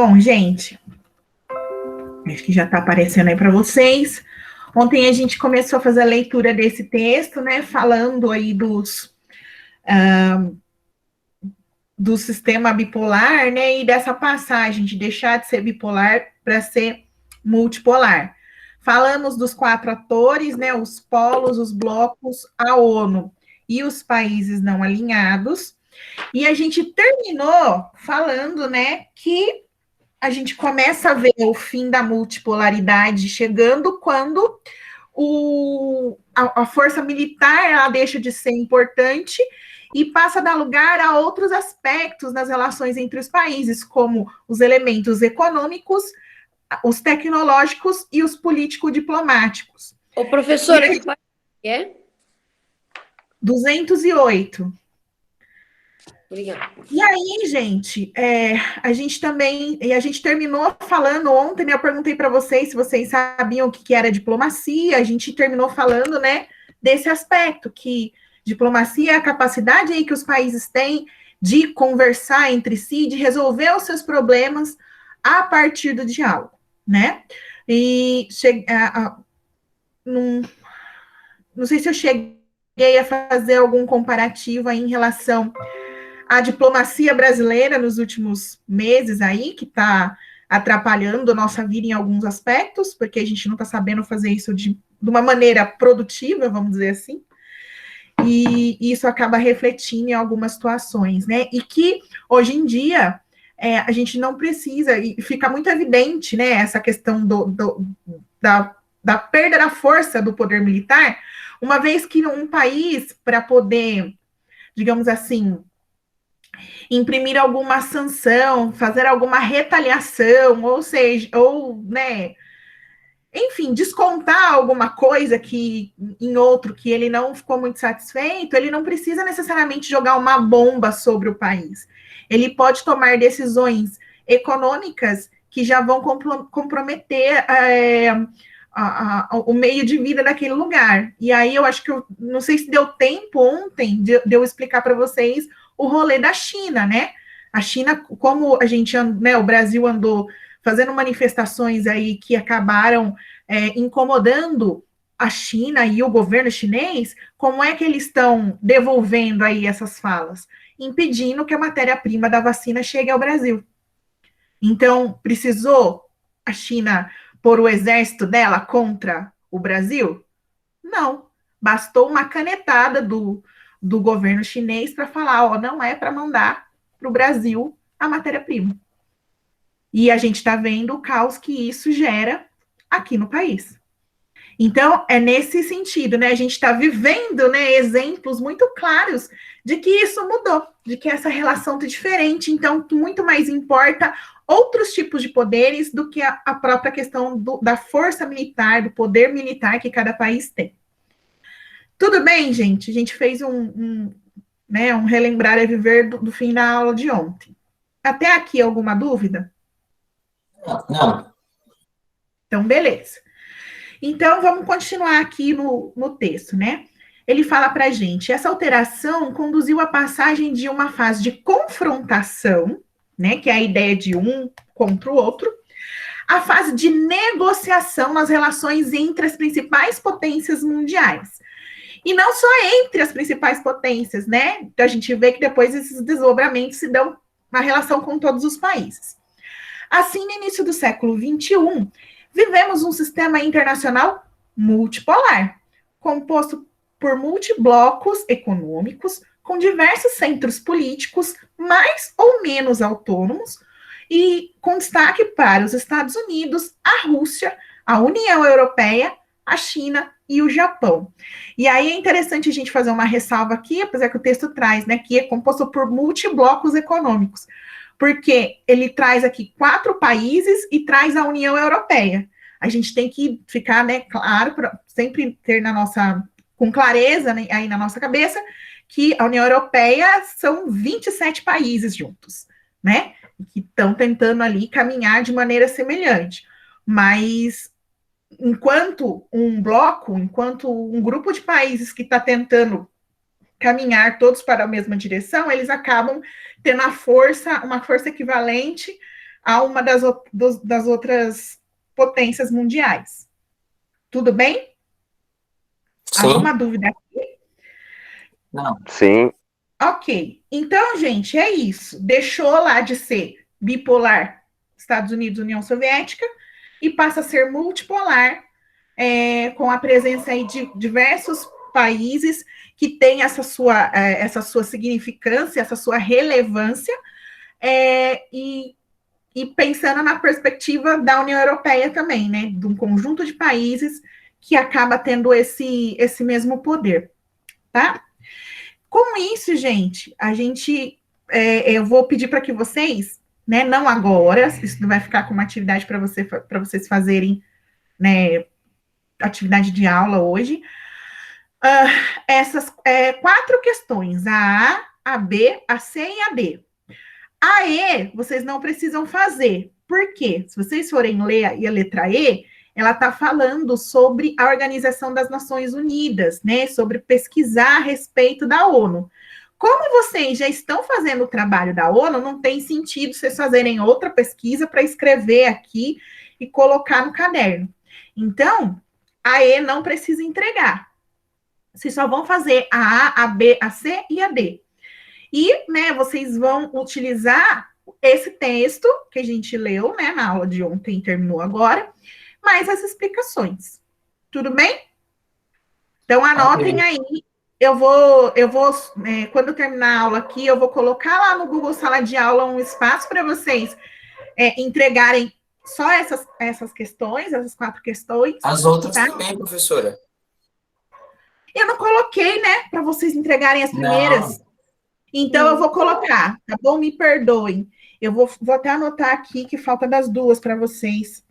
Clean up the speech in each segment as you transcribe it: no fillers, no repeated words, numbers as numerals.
Bom, gente, acho que já está aparecendo aí para vocês. Ontem a gente começou a fazer a leitura desse texto, né, falando aí do sistema bipolar, né, e dessa passagem de deixar de ser bipolar para ser multipolar. Falamos dos 4 atores, né, os polos, os blocos, a ONU e os países não alinhados. E a gente terminou falando, né, que a gente começa a ver o fim da multipolaridade chegando quando a força militar ela deixa de ser importante e passa a dar lugar a outros aspectos nas relações entre os países, como os elementos econômicos, os tecnológicos e os político-diplomáticos. Ô, professora, que parte é? 208. Obrigada. E aí, gente, a gente terminou falando ontem, né? Eu perguntei para vocês se vocês sabiam o que era diplomacia. A gente terminou falando, né, desse aspecto que diplomacia é a capacidade aí que os países têm de conversar entre si, de resolver os seus problemas a partir do diálogo, né? E não sei se eu cheguei a fazer algum comparativo aí em relação a diplomacia brasileira nos últimos meses aí, que está atrapalhando a nossa vida em alguns aspectos, porque a gente não está sabendo fazer isso de uma maneira produtiva, vamos dizer assim, e isso acaba refletindo em algumas situações, né? E que, hoje em dia, a gente não precisa, e fica muito evidente, né, essa questão da perda da força do poder militar, uma vez que um país, para poder, digamos assim, imprimir alguma sanção, fazer alguma retaliação, ou seja, né, enfim, descontar alguma coisa que em outro que ele não ficou muito satisfeito, ele não precisa necessariamente jogar uma bomba sobre o país. Ele pode tomar decisões econômicas que já vão comprometer o meio de vida daquele lugar. E aí eu acho que eu não sei se deu tempo ontem de eu explicar para vocês o rolê da China, né? A China, como a gente, né, o Brasil andou fazendo manifestações aí que acabaram incomodando a China e o governo chinês, como é que eles estão devolvendo aí essas falas? Impedindo que a matéria-prima da vacina chegue ao Brasil. Então, precisou a China pôr o exército dela contra o Brasil? Não. Bastou uma canetada do governo chinês para falar, ó, não é para mandar para o Brasil a matéria-prima. E a gente está vendo o caos que isso gera aqui no país. Então, é nesse sentido, né? A gente está vivendo, né, exemplos muito claros de que isso mudou, de que essa relação está diferente. Então, muito mais importa outros tipos de poderes do que a própria questão da força militar, do poder militar que cada país tem. Tudo bem, gente? A gente fez né, um relembrar e viver do fim da aula de ontem. Até aqui, alguma dúvida? Não. Então, beleza. Então, vamos continuar aqui no texto, né? Ele fala para a gente, essa alteração conduziu à passagem de uma fase de confrontação, né, que é a ideia de um contra o outro, a fase de negociação nas relações entre as principais potências mundiais. E não só entre as principais potências, né? A gente vê que depois esses desdobramentos se dão na relação com todos os países. Assim, no início do século XXI, vivemos um sistema internacional multipolar, composto por multiblocos econômicos, com diversos centros políticos, mais ou menos autônomos, e com destaque para os Estados Unidos, a Rússia, a União Europeia, a China e o Japão. E aí é interessante a gente fazer uma ressalva aqui, apesar que o texto traz, né, que é composto por multiblocos econômicos, porque ele traz aqui 4 países e traz a União Europeia. A gente tem que ficar, né, claro, sempre ter com clareza, né, aí na nossa cabeça, que a União Europeia são 27 países juntos, né, que estão tentando ali caminhar de maneira semelhante. Mas enquanto um bloco, enquanto um grupo de países que está tentando caminhar todos para a mesma direção, eles acabam tendo uma força equivalente a uma das outras potências mundiais. Tudo bem? Alguma Sim? dúvida? Não. Sim, Ok. Então, gente, é isso. Deixou lá de ser bipolar, Estados Unidos, União Soviética, e passa a ser multipolar, com a presença aí de diversos países que têm essa sua significância, essa sua relevância, e pensando na perspectiva da União Europeia também, né? De um conjunto de países que acaba tendo esse mesmo poder, tá? Com isso, gente, eu vou pedir para que vocês, né? Não agora, isso vai ficar como atividade para vocês fazerem, né? Atividade de aula hoje. Essas 4 questões: a A, a B, a C e a D. A E, vocês não precisam fazer. Por quê? Se vocês forem ler a letra E, ela está falando sobre a Organização das Nações Unidas, né? Sobre pesquisar a respeito da ONU. Como vocês já estão fazendo o trabalho da ONU, não tem sentido vocês fazerem outra pesquisa para escrever aqui e colocar no caderno. Então, a E não precisa entregar. Vocês só vão fazer a A, a B, a C e a D. E, né, vocês vão utilizar esse texto que a gente leu, né, na aula de ontem e terminou agora, mais as explicações. Tudo bem? Então, anotem aí. Quando eu terminar a aula aqui, eu vou colocar lá no Google Sala de Aula um espaço para vocês entregarem só essas questões, essas 4 questões. As outras tá? também, professora. Eu não coloquei, né, para vocês entregarem as primeiras. Não. Então, eu vou colocar, tá bom? Me perdoem. Eu vou até anotar aqui que falta das 2 para vocês.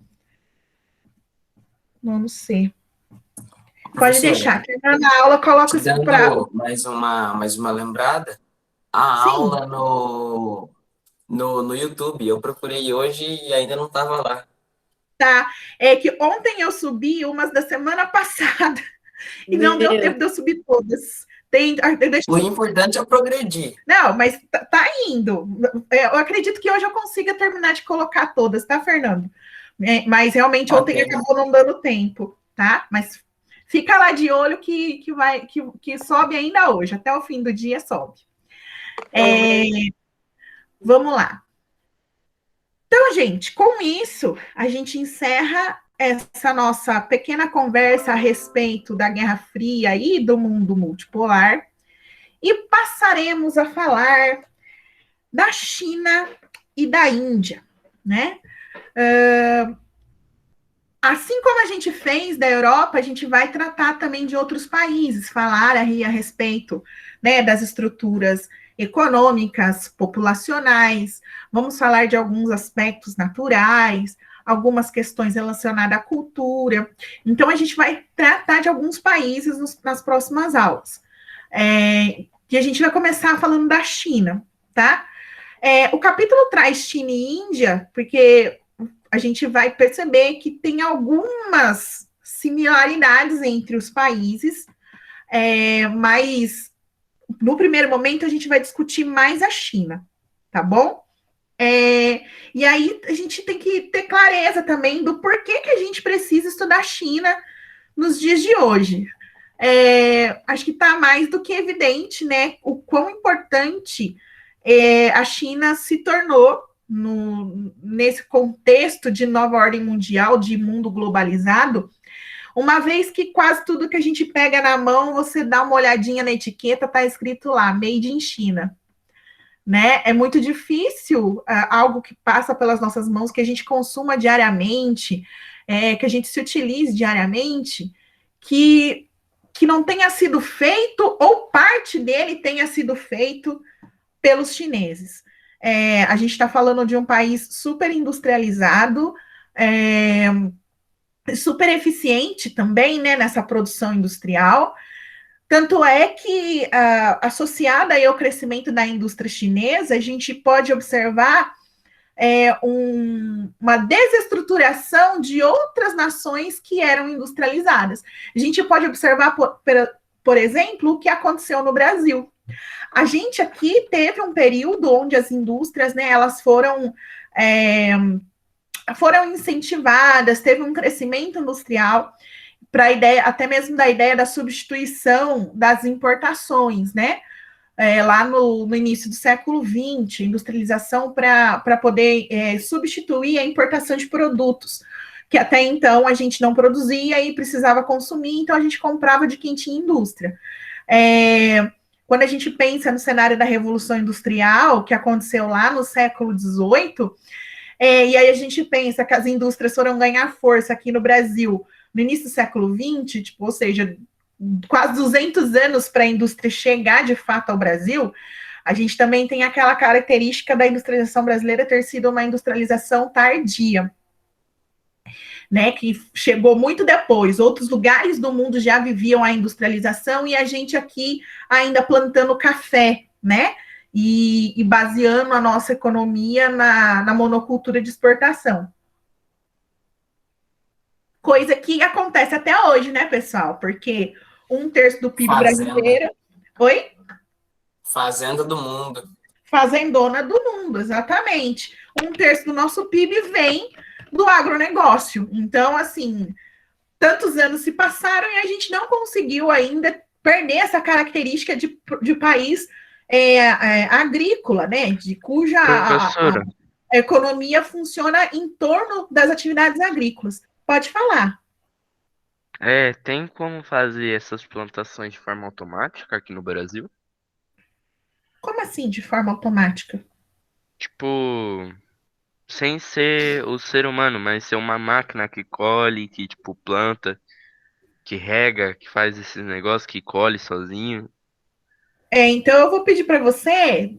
Não sei. Pode deixar. Terminando a aula, coloco isso para. Dando mais uma lembrada, a Sim. aula no YouTube, eu procurei hoje e ainda não estava lá. Tá. É que ontem eu subi umas da semana passada e não deu tempo de eu subir todas. O importante é progredir. Não, mas tá indo. Eu acredito que hoje eu consiga terminar de colocar todas, tá, Fernando? Mas realmente ontem acabou não dando tempo, tá? Mas fica lá de olho que sobe ainda hoje, até o fim do dia sobe. Vamos lá. Então, gente, com isso, a gente encerra essa nossa pequena conversa a respeito da Guerra Fria e do mundo multipolar. E passaremos a falar da China e da Índia, né? Assim como a gente fez da Europa, a gente vai tratar também de outros países, falar aí a respeito, né, das estruturas econômicas, populacionais, vamos falar de alguns aspectos naturais, algumas questões relacionadas à cultura. Então, a gente vai tratar de alguns países nas próximas aulas. E a gente vai começar falando da China, tá? O capítulo traz China e Índia, porque a gente vai perceber que tem algumas similaridades entre os países, mas no primeiro momento a gente vai discutir mais a China, tá bom? E aí a gente tem que ter clareza também do porquê que a gente precisa estudar China nos dias de hoje. Acho que está mais do que evidente, né, o quão importante a China se tornou nesse contexto de nova ordem mundial, de mundo globalizado, uma vez que quase tudo que a gente pega na mão, você dá uma olhadinha na etiqueta, está escrito lá, Made in China. Né? É muito difícil algo que passa pelas nossas mãos, que a gente consuma diariamente, que a gente se utilize diariamente, que não tenha sido feito, ou parte dele tenha sido feito pelos chineses. A gente está falando de um país super industrializado, super eficiente também, né, nessa produção industrial. Tanto é que, associada ao crescimento da indústria chinesa, a gente pode observar uma desestruturação de outras nações que eram industrializadas. A gente pode observar, por exemplo, o que aconteceu no Brasil. A gente aqui teve um período onde as indústrias, né, elas foram foram incentivadas, teve um crescimento industrial para a ideia, até mesmo da ideia da substituição das importações, né? Lá no início do século XX, industrialização para poder substituir a importação de produtos, que até então a gente não produzia e precisava consumir, então a gente comprava de quem tinha indústria. Quando a gente pensa no cenário da Revolução Industrial, que aconteceu lá no século XVIII, e aí a gente pensa que as indústrias foram ganhar força aqui no Brasil no início do século XX, tipo, ou seja, quase 200 anos para a indústria chegar de fato ao Brasil, a gente também tem aquela característica da industrialização brasileira ter sido uma industrialização tardia, né, que chegou muito depois. Outros lugares do mundo já viviam a industrialização e a gente aqui ainda plantando café, né, e baseando a nossa economia na monocultura de exportação. Coisa que acontece até hoje, né, pessoal? Porque 1/3 do PIB brasileiro... Oi? Fazenda do mundo. Fazendona do mundo, exatamente. 1/3 do nosso PIB vem do agronegócio. Então, assim, tantos anos se passaram e a gente não conseguiu ainda perder essa característica de país agrícola, né? Cuja a economia funciona em torno das atividades agrícolas. Pode falar. Tem como fazer essas plantações de forma automática aqui no Brasil? Como assim, de forma automática? Tipo, sem ser o ser humano, mas ser uma máquina que colhe, que tipo planta, que rega, que faz esses negócios, que colhe sozinho. Então eu vou pedir para você,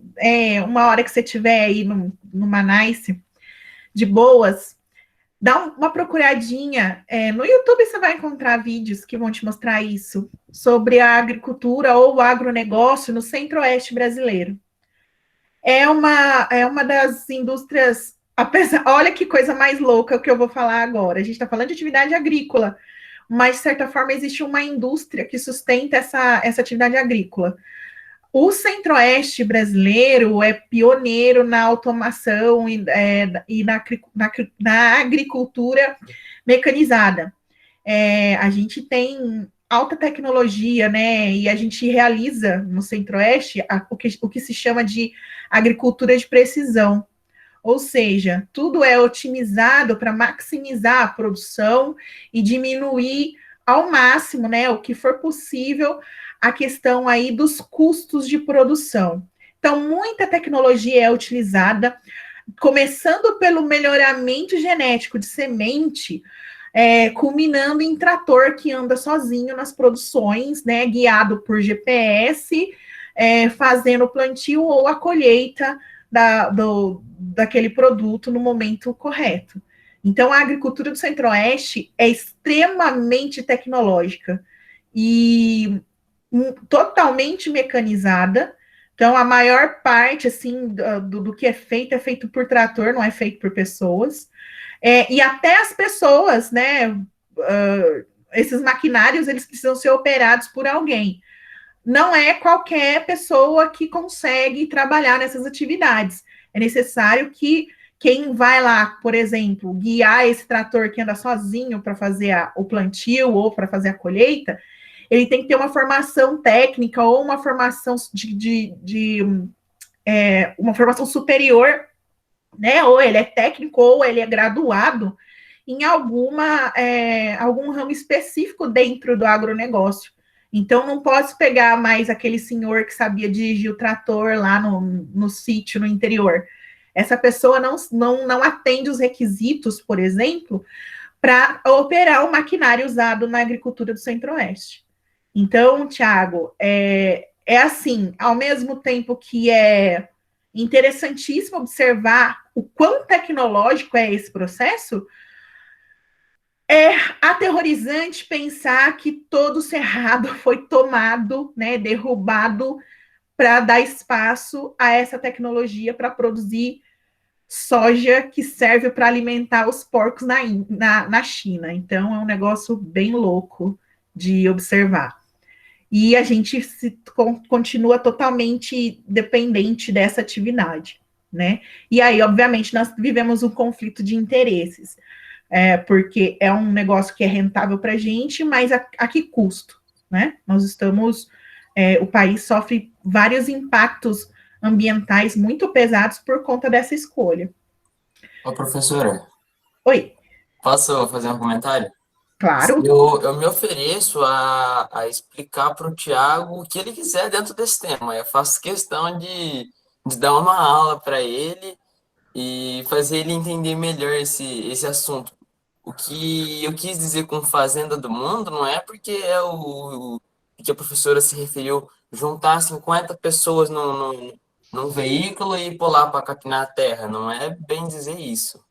uma hora que você estiver aí numa Nice, de boas, dá uma procuradinha. No YouTube você vai encontrar vídeos que vão te mostrar isso, sobre a agricultura ou o agronegócio no centro-oeste brasileiro. É uma das indústrias, olha que coisa mais louca que eu vou falar agora. A gente está falando de atividade agrícola, mas, de certa forma, existe uma indústria que sustenta essa atividade agrícola. O centro-oeste brasileiro é pioneiro na automação e na agricultura mecanizada. A gente tem alta tecnologia, né? E a gente realiza no centro-oeste o que se chama de agricultura de precisão. Ou seja, tudo é otimizado para maximizar a produção e diminuir ao máximo, né, o que for possível, a questão aí dos custos de produção. Então, muita tecnologia é utilizada, começando pelo melhoramento genético de semente, culminando em trator que anda sozinho nas produções, né, guiado por GPS, fazendo o plantio ou a colheita daquele produto no momento correto. Então, a agricultura do Centro-Oeste é extremamente tecnológica e totalmente mecanizada. Então, a maior parte, assim, do que é feito por trator, não é feito por pessoas. E até as pessoas, né, esses maquinários, eles precisam ser operados por alguém. Não é qualquer pessoa que consegue trabalhar nessas atividades. É necessário que quem vai lá, por exemplo, guiar esse trator que anda sozinho para fazer o plantio ou para fazer a colheita, ele tem que ter uma formação técnica ou uma formação uma formação superior, né? Ou ele é técnico ou ele é graduado em algum ramo específico dentro do agronegócio. Então, não posso pegar mais aquele senhor que sabia dirigir o trator lá no sítio, no interior. Essa pessoa não atende os requisitos, por exemplo, para operar o maquinário usado na agricultura do Centro-Oeste. Então, Tiago, assim, ao mesmo tempo que é interessantíssimo observar o quão tecnológico é esse processo, é aterrorizante pensar que todo o cerrado foi tomado, né, derrubado, para dar espaço a essa tecnologia para produzir soja que serve para alimentar os porcos na China. Então, é um negócio bem louco de observar. E a gente continua totalmente dependente dessa atividade. né? E aí, obviamente, nós vivemos um conflito de interesses, porque é um negócio que é rentável para a gente, mas a que custo, né? Nós estamos, o país sofre vários impactos ambientais muito pesados por conta dessa escolha. Ô, professora, Oi, posso fazer um comentário? claro. Eu me ofereço a explicar para o Tiago o que ele quiser dentro desse tema. Eu faço questão de dar uma aula para ele e fazer ele entender melhor esse assunto. O que eu quis dizer com Fazenda do Mundo não é porque é o que a professora se referiu, juntar 50 pessoas num veículo e pular para capinar a terra. Não é bem dizer isso.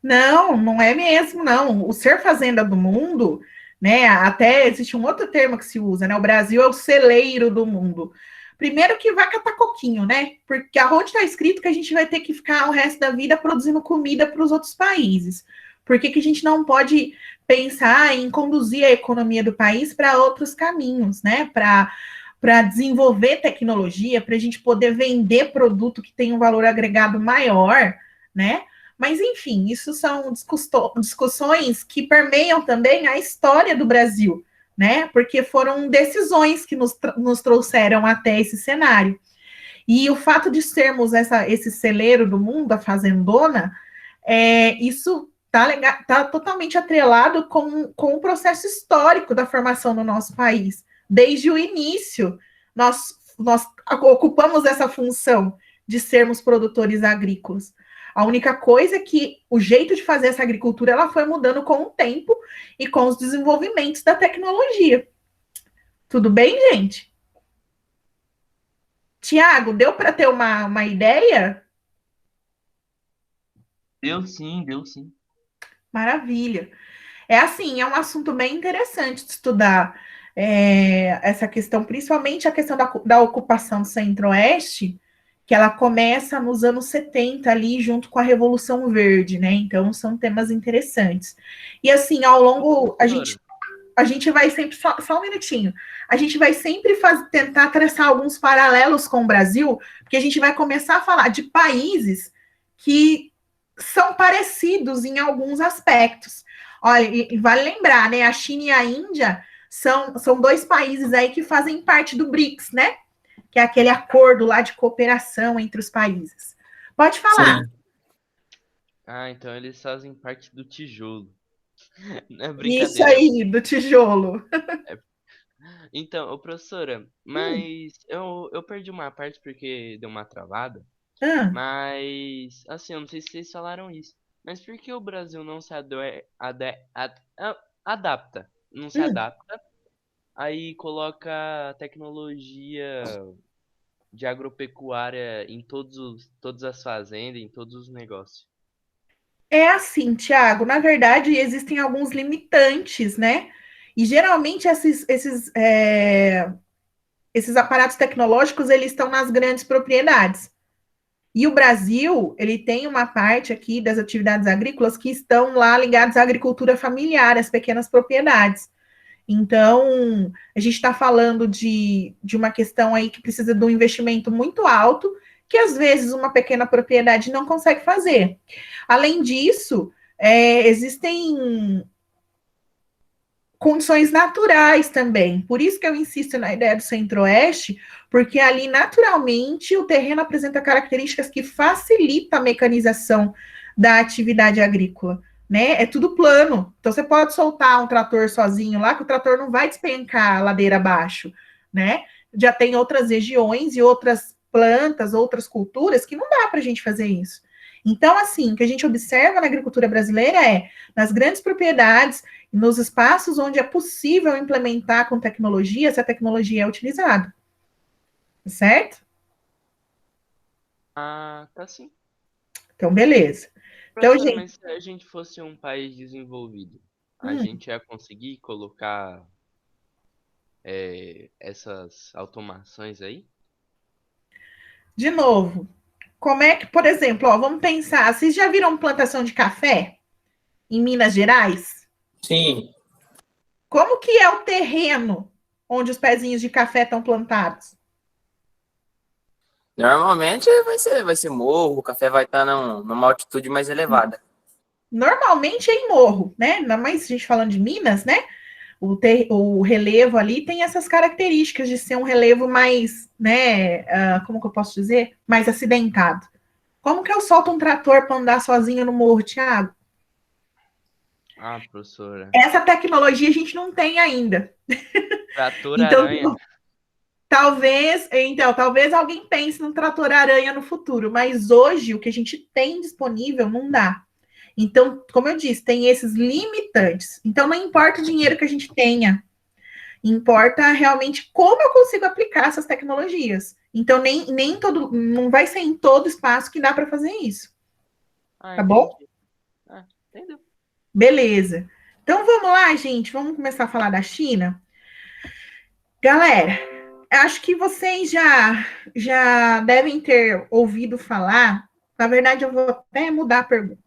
Não, não é mesmo, não. O ser fazenda do mundo, né? Até existe um outro termo que se usa, né? O Brasil é o celeiro do mundo. Primeiro que vai catar coquinho, né? Porque aonde está escrito que a gente vai ter que ficar o resto da vida produzindo comida para os outros países. Por que a gente não pode pensar em conduzir a economia do país para outros caminhos, né? Para desenvolver tecnologia, para a gente poder vender produto que tem um valor agregado maior, né? Mas, enfim, isso são discussões que permeiam também a história do Brasil, né? Porque foram decisões que nos trouxeram até esse cenário. E o fato de sermos esse celeiro do mundo, a fazendona, isso tá totalmente atrelado com o processo histórico da formação do nosso país. Desde o início, nós ocupamos essa função de sermos produtores agrícolas. A única coisa é que o jeito de fazer essa agricultura ela foi mudando com o tempo e com os desenvolvimentos da tecnologia. Tudo bem, gente? Tiago, deu para ter uma ideia? Deu sim, deu sim. Maravilha. É assim, é um assunto bem interessante de estudar essa questão, principalmente a questão da ocupação do Centro-Oeste, que ela começa nos anos 70 ali, junto com a Revolução Verde, né? Então, são temas interessantes. E assim, ao longo, Professora, a gente vai sempre, só um minutinho, a gente vai sempre tentar traçar alguns paralelos com o Brasil, porque a gente vai começar a falar de países que são parecidos em alguns aspectos. Olha, e vale lembrar, né? A China e a Índia são dois países aí que fazem parte do BRICS, né? Que é aquele acordo lá de cooperação entre os países. Pode falar. Sim. então eles fazem parte do tijolo. Não é Isso brincadeira. aí, do tijolo. É- Então, ô, professora, mas eu perdi uma parte porque deu uma travada. Ah, Mas, assim, eu não sei se vocês falaram isso. Mas por que o Brasil não se adapta? Não se hum. adapta, aí coloca tecnologia de agropecuária em todas as fazendas, em todos os negócios. É assim, Tiago, na verdade, existem alguns limitantes, né? E geralmente esses aparatos tecnológicos, eles estão nas grandes propriedades. E o Brasil, ele tem uma parte aqui das atividades agrícolas que estão lá ligadas à agricultura familiar, às pequenas propriedades. Então, a gente está falando de uma questão aí que precisa de um investimento muito alto, que às vezes uma pequena propriedade não consegue fazer. Além disso, existem condições naturais também. Por isso que eu insisto na ideia do Centro-Oeste, porque ali naturalmente o terreno apresenta características que facilitam a mecanização da atividade agrícola, né? É tudo plano. Então você pode soltar um trator sozinho lá, que o trator não vai despencar a ladeira abaixo, né? Já tem outras regiões e outras plantas, outras culturas que não dá para a gente fazer isso. Então, assim, o que a gente observa na agricultura brasileira é nas grandes propriedades, nos espaços onde é possível implementar com tecnologia, se a tecnologia é utilizada. Certo? Ah, tá sim. Então, beleza. Então, Professora, gente. mas se a gente fosse um país desenvolvido, a hum, gente ia conseguir colocar essas automações aí? de novo, como é que, por exemplo, ó, vamos pensar, vocês já viram plantação de café em Minas Gerais? Sim. Como que é o terreno onde os pezinhos de café estão plantados? Normalmente vai ser morro, o café vai estar numa altitude mais elevada. Normalmente é em morro, né? Ainda mais a gente falando de Minas, né? O relevo ali tem essas características de ser um relevo mais, né? Como que eu posso dizer? Mais acidentado. Como que eu solto um trator para andar sozinho no morro, Thiago? Ah, professora. Essa tecnologia a gente não tem ainda. Trator Então, aranha. talvez alguém pense num trator aranha no futuro, mas hoje o que a gente tem disponível não dá. Então, como eu disse, tem esses limitantes. Então, não importa o dinheiro que a gente tenha, importa realmente como eu consigo aplicar essas tecnologias. Então, nem todo, não vai ser em todo espaço que dá para fazer isso. Ah, Tá bom? entendi. Ah, entendeu? Beleza. Então, vamos lá, gente. Vamos começar a falar da China. Galera, acho que vocês já devem ter ouvido falar. Na verdade, eu vou até mudar a pergunta.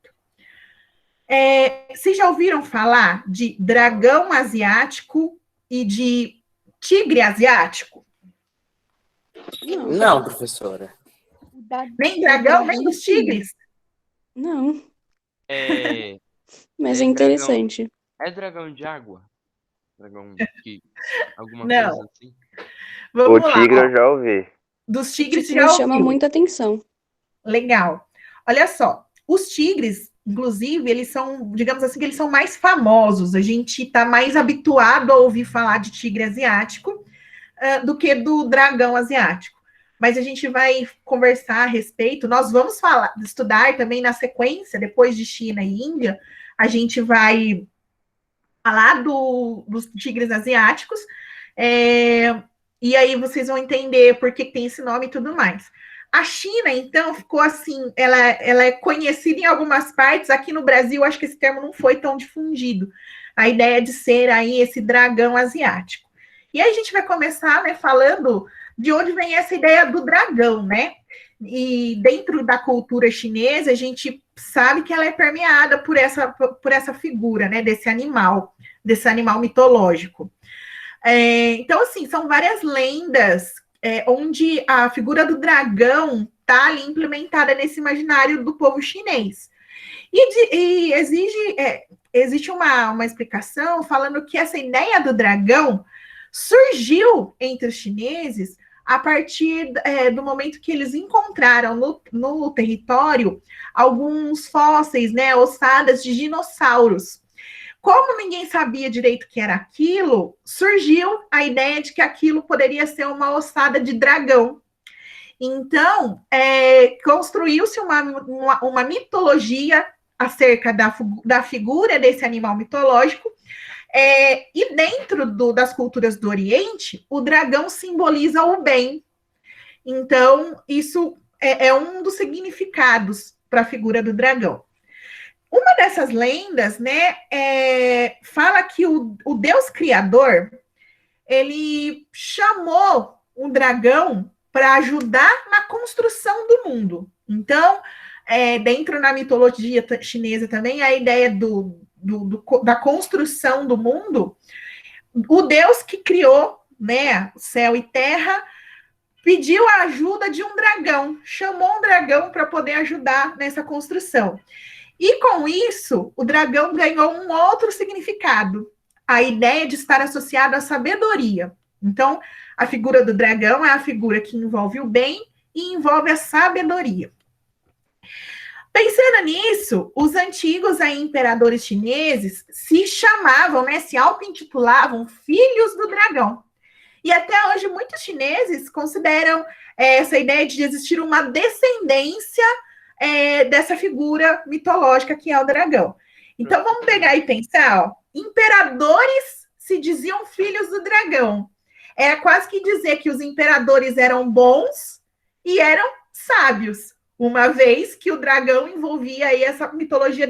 Vocês já ouviram falar de dragão asiático e de tigre asiático? Não. Não, professora. Nem dragão, nem dos tigres? Não, É, mas É é interessante. é dragão de água? Dragão que... Alguma Não. coisa assim? Vamos O lá. tigre Ó. eu já ouvi. Dos O tigres tigre já chama ouviu. muita atenção. Legal. Olha só, os tigres, inclusive, eles são, digamos assim, que eles são mais famosos. A gente está mais habituado a ouvir falar de tigre asiático do que do dragão asiático. Mas a gente vai conversar a respeito. Nós vamos estudar também na sequência, depois de China e Índia, a gente vai falar dos tigres asiáticos. E aí vocês vão entender por que tem esse nome e tudo mais. A China, então, ficou assim, ela é conhecida em algumas partes, aqui no Brasil, acho que esse termo não foi tão difundido, a ideia de ser aí esse dragão asiático. E aí a gente vai começar, né, falando de onde vem essa ideia do dragão, né? E dentro da cultura chinesa, a gente sabe que ela é permeada por essa figura, né, desse animal mitológico. Então, assim, são várias lendas onde a figura do dragão está ali implementada nesse imaginário do povo chinês. E existe uma explicação falando que essa ideia do dragão surgiu entre os chineses a partir do momento que eles encontraram no território alguns fósseis, né, ossadas de dinossauros. Como ninguém sabia direito o que era aquilo, surgiu a ideia de que aquilo poderia ser uma ossada de dragão. Então, construiu-se uma mitologia acerca da figura desse animal mitológico. E dentro das culturas do Oriente, o dragão simboliza o bem. Então, isso é um dos significados para a figura do dragão. Uma dessas lendas, né, fala que o Deus Criador, ele chamou o dragão para ajudar na construção do mundo. Então, dentro da mitologia chinesa também, a ideia da construção do mundo, o Deus que criou, né, céu e terra, pediu a ajuda de um dragão, chamou um dragão para poder ajudar nessa construção. E com isso, o dragão ganhou um outro significado, a ideia de estar associado à sabedoria. Então, a figura do dragão é a figura que envolve o bem e envolve a sabedoria. Pensando nisso, os antigos imperadores chineses se chamavam, né, se auto-intitulavam filhos do dragão. E até hoje, muitos chineses consideram essa ideia de existir uma descendência dessa figura mitológica que é o dragão. Então, vamos pegar e pensar, ó, imperadores se diziam filhos do dragão. Era quase que dizer que os imperadores eram bons e eram sábios, uma vez que o dragão envolvia aí essa mitologia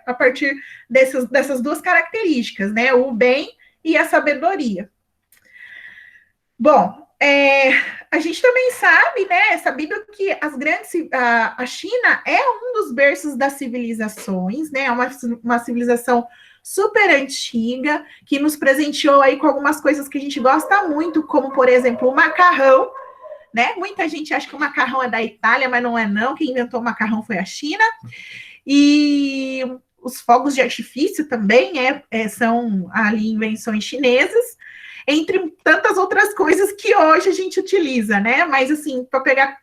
a partir dessas duas características, né? O bem e a sabedoria. Bom, a gente também sabe, né, sabido que a China é um dos berços das civilizações, né, uma civilização super antiga, que nos presenteou aí com algumas coisas que a gente gosta muito, como, por exemplo, o macarrão, né? Muita gente acha que o macarrão é da Itália, mas não é não. Quem inventou o macarrão foi a China. E os fogos de artifício também são ali invenções chinesas, entre tantas outras coisas que hoje a gente utiliza, né? Mas assim, para pegar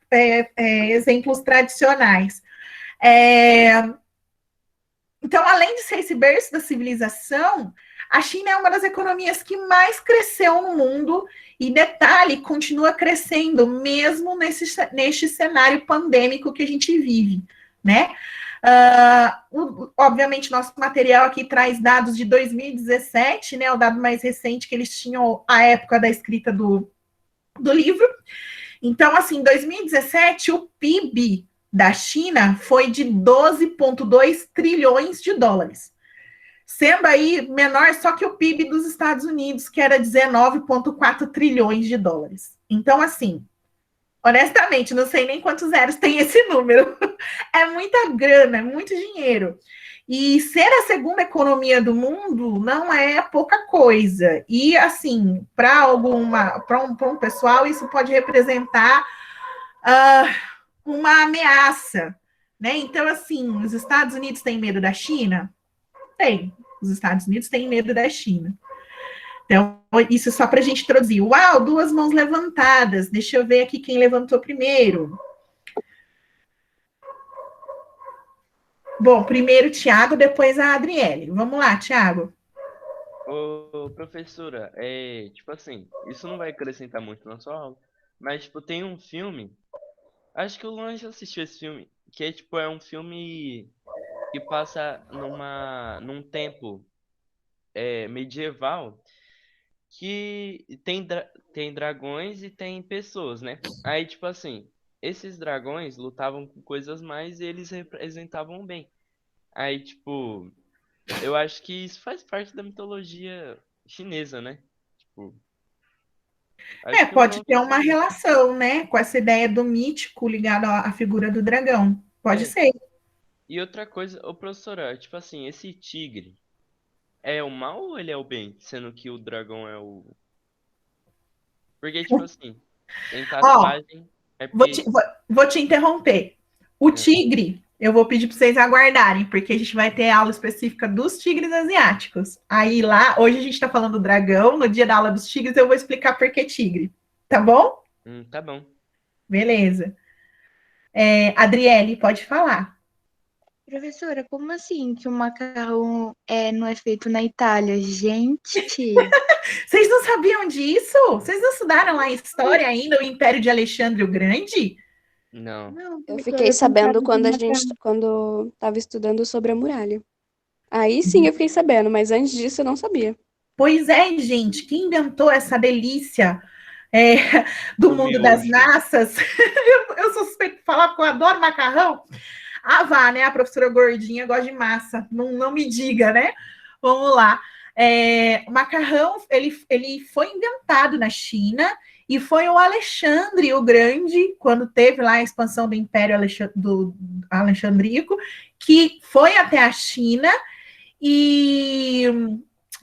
exemplos tradicionais. Então, além de ser esse berço da civilização, a China é uma das economias que mais cresceu no mundo e, detalhe, continua crescendo mesmo neste cenário pandêmico que a gente vive, né? Obviamente, nosso material aqui traz dados de 2017, né? O dado mais recente que eles tinham à época da escrita do livro. Então, assim, em 2017, o PIB da China foi de 12,2 trilhões de dólares, sendo aí menor só que o PIB dos Estados Unidos, que era 19,4 trilhões de dólares. Então, assim, honestamente, não sei nem quantos zeros tem esse número. É muita grana, é muito dinheiro. E ser a segunda economia do mundo não é pouca coisa. E, assim, para um pessoal, isso pode representar uma ameaça, né? Então, assim, os Estados Unidos têm medo da China? Tem. Os Estados Unidos têm medo da China. Então, isso só para a gente traduzir. Uau, 2 mãos levantadas. Deixa eu ver aqui quem levantou primeiro. Bom, primeiro o Tiago, depois a Adriele. Vamos lá, Tiago. Ô, professora, tipo assim, isso não vai acrescentar muito na sua aula, mas, tipo, tem um filme, acho que o Luan já assistiu esse filme, que é um filme que passa num tempo medieval, que tem dragões e tem pessoas, né? Aí, tipo assim, esses dragões lutavam com coisas mais e eles representavam o bem. Aí, tipo, eu acho que isso faz parte da mitologia chinesa, né? Tipo, acho que o Pode Luan ter uma consegue. relação, né, com essa ideia do mítico ligado à figura do dragão. Pode É. ser. E outra coisa, ô professora, tipo assim, esse tigre é o mal ou ele é o bem? Sendo que o dragão é o. Porque, tipo assim, tem Ó, tatuagem. É Vou porque. te, vou, vou te interromper. O É. tigre, eu vou pedir para vocês aguardarem, porque a gente vai ter aula específica dos tigres asiáticos. Aí lá, hoje a gente está falando do dragão, no dia da aula dos tigres eu vou explicar por que tigre. Tá bom? Tá bom. Beleza. Adriele, pode falar. Professora, como assim que o macarrão não é feito na Itália? Gente, Vocês não sabiam disso? Vocês não estudaram lá em história ainda o Império de Alexandre o Grande? Não. não, Eu professora, fiquei eu sabendo pensava que o quando tava estudando sobre a muralha. Aí sim eu fiquei sabendo, mas antes disso eu não sabia. Pois é, gente, quem inventou essa delícia é, do O mundo das miojo. massas? Eu sou suspeita de falar porque eu adoro macarrão. Ah, vá, né? A professora gordinha gosta de massa. Não, não me diga, né? Vamos lá. O macarrão, ele foi inventado na China e foi o Alexandre o Grande, quando teve lá a expansão do Império do Alexandríaco, que foi até a China e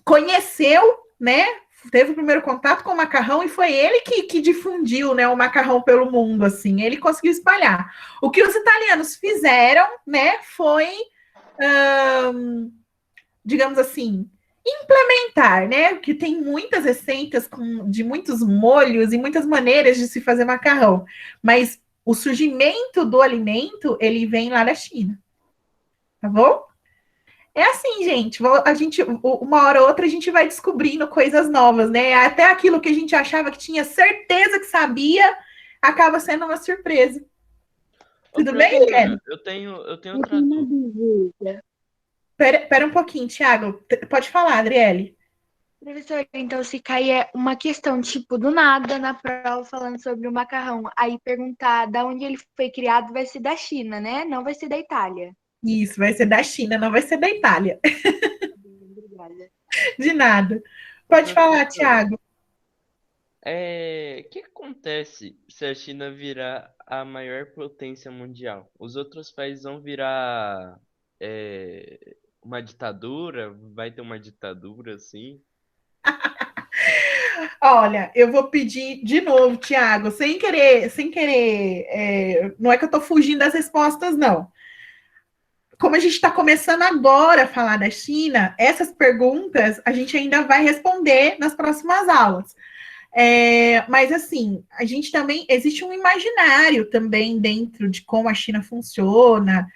conheceu, né? Teve o primeiro contato com o macarrão e foi ele que difundiu, né, o macarrão pelo mundo, assim. Ele conseguiu espalhar. O que os italianos fizeram, né, foi, digamos assim, implementar, né? Que tem muitas receitas de muitos molhos e muitas maneiras de se fazer macarrão. Mas o surgimento do alimento, ele vem lá da China. Tá bom? É assim, gente, uma hora ou outra a gente vai descobrindo coisas novas, né? Até aquilo que a gente achava que tinha certeza que sabia, acaba sendo uma surpresa. Ô, Tudo bem, professora, Eliane? eu tenho eu outra tenho uma dúvida. dúvida. Pera um pouquinho, Thiago. Pode falar, Adriele. Professora, então se cair uma questão, tipo, do nada na prova falando sobre o macarrão, aí perguntar da onde ele foi criado, vai ser da China, né? Não vai ser da Itália. Isso, vai ser da China, não vai ser da Itália. Obrigada. De nada. Ô, Pode falar, professora, Thiago. o que acontece se a China virar a maior potência mundial? Os outros países vão virar uma ditadura? Vai ter uma ditadura assim? Olha, eu vou pedir de novo, Tiago, não é que eu estou fugindo das respostas, não. Como a gente está começando agora a falar da China, essas perguntas a gente ainda vai responder nas próximas aulas. Mas assim, a gente também existe um imaginário também dentro de como a China funciona,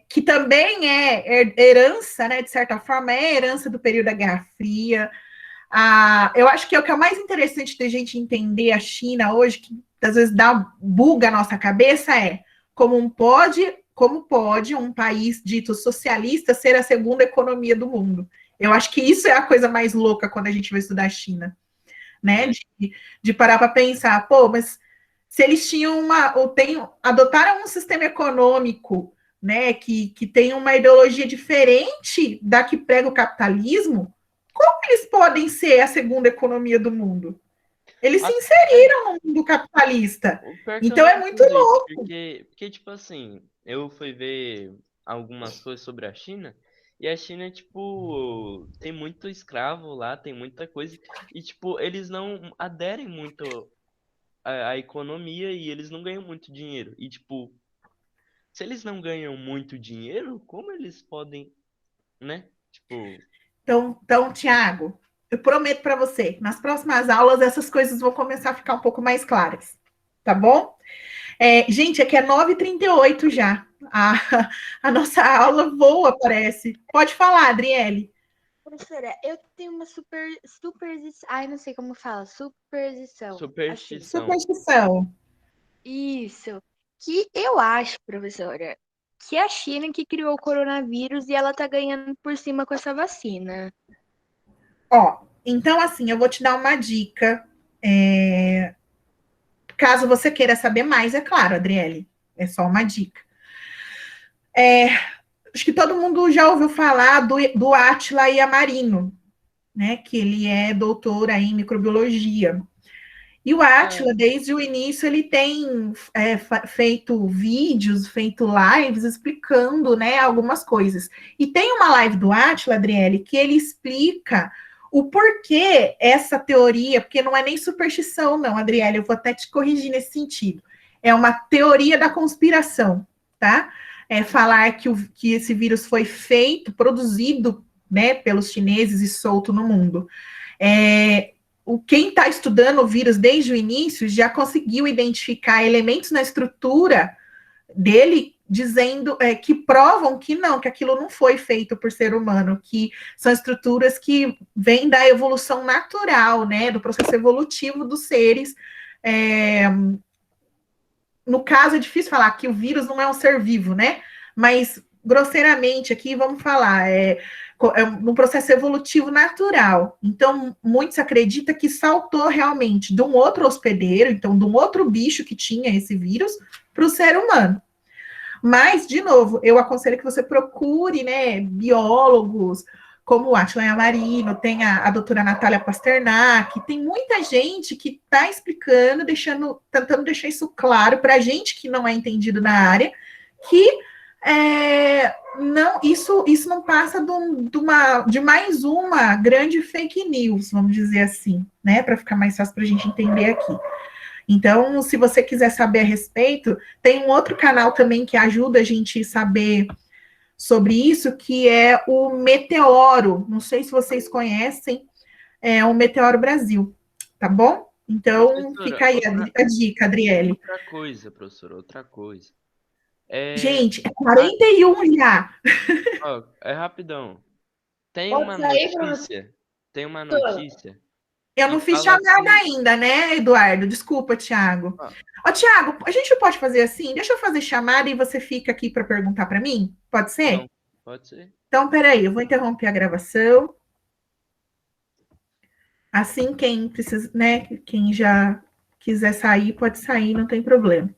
que também é herança, né? De certa forma, é herança do período da Guerra Fria. Eu acho que o que é mais interessante da gente entender a China hoje, que às vezes buga a nossa cabeça, como pode um país dito socialista ser a segunda economia do mundo. Eu acho que isso é a coisa mais louca quando a gente vai estudar a China, né? De parar para pensar, pô, mas se eles adotaram um sistema econômico, né, que tem uma ideologia diferente da que prega o capitalismo, como eles podem ser a segunda economia do mundo? Eles se inseriram no mundo capitalista. Então é muito louco. Porque, tipo assim, eu fui ver algumas coisas sobre a China, e a China, tipo, tem muito escravo lá, tem muita coisa, e, tipo, eles não aderem muito à economia e eles não ganham muito dinheiro. E, tipo, se eles não ganham muito dinheiro, como eles podem, né? Tipo, Então, Tiago, eu prometo para você, nas próximas aulas essas coisas vão começar a ficar um pouco mais claras, tá bom? Gente, aqui é 9h38 já. A nossa aula voa, parece. Pode falar, Adriele. Professora, eu tenho uma superstição. Ai, não sei como fala. Superstição. Assim. superstição. Superstição. Isso. Que eu acho, professora, que é a China que criou o coronavírus e ela tá ganhando por cima com essa vacina. Ó, então assim, eu vou te dar uma dica. Caso você queira saber mais, é claro, Adriele. É só uma dica. Acho que todo mundo já ouviu falar do Átila Yamarino, né? Que ele é doutor aí em microbiologia. E o Átila, desde o início, ele tem feito vídeos, feito lives explicando, né, algumas coisas. E tem uma live do Átila, Adriele, que ele explica o porquê essa teoria, porque não é nem superstição, não, Adriele, eu vou até te corrigir nesse sentido. É uma teoria da conspiração, tá? Falar que esse vírus foi produzido, né, pelos chineses e solto no mundo. Quem está estudando o vírus desde o início já conseguiu identificar elementos na estrutura dele dizendo que provam que aquilo não foi feito por ser humano, que são estruturas que vêm da evolução natural, né, do processo evolutivo dos seres. No caso, é difícil falar que o vírus não é um ser vivo, né? Mas grosseiramente aqui vamos falar, um processo evolutivo natural. Então, muitos acreditam que saltou realmente de um outro hospedeiro, então, de um outro bicho que tinha esse vírus, para o ser humano. Mas, de novo, eu aconselho que você procure, né, biólogos, como o Átila Yamarino, tem a doutora Natália Pasternak, tem muita gente que está explicando, tentando deixar isso claro para a gente que não é entendido na área, que isso não passa de mais uma grande fake news, vamos dizer assim, né? Para ficar mais fácil para a gente entender aqui. Então, se você quiser saber a respeito, tem um outro canal também que ajuda a gente a saber sobre isso, que é o Meteoro. Não sei se vocês conhecem, é o Meteoro Brasil, tá bom? Então, fica aí a dica, Adriele. Outra coisa, professora, outra coisa. Gente, é 41 já. Ó, é rapidão. Tem uma notícia. Eu não fiz chamada ainda, né, Eduardo? Desculpa, Thiago. Ó, Thiago, a gente pode fazer assim? Deixa eu fazer chamada e você fica aqui para perguntar para mim? Pode ser? Não, pode ser. Então, peraí, eu vou interromper a gravação. Assim, quem precisa, né, quem já quiser sair, pode sair, não tem problema.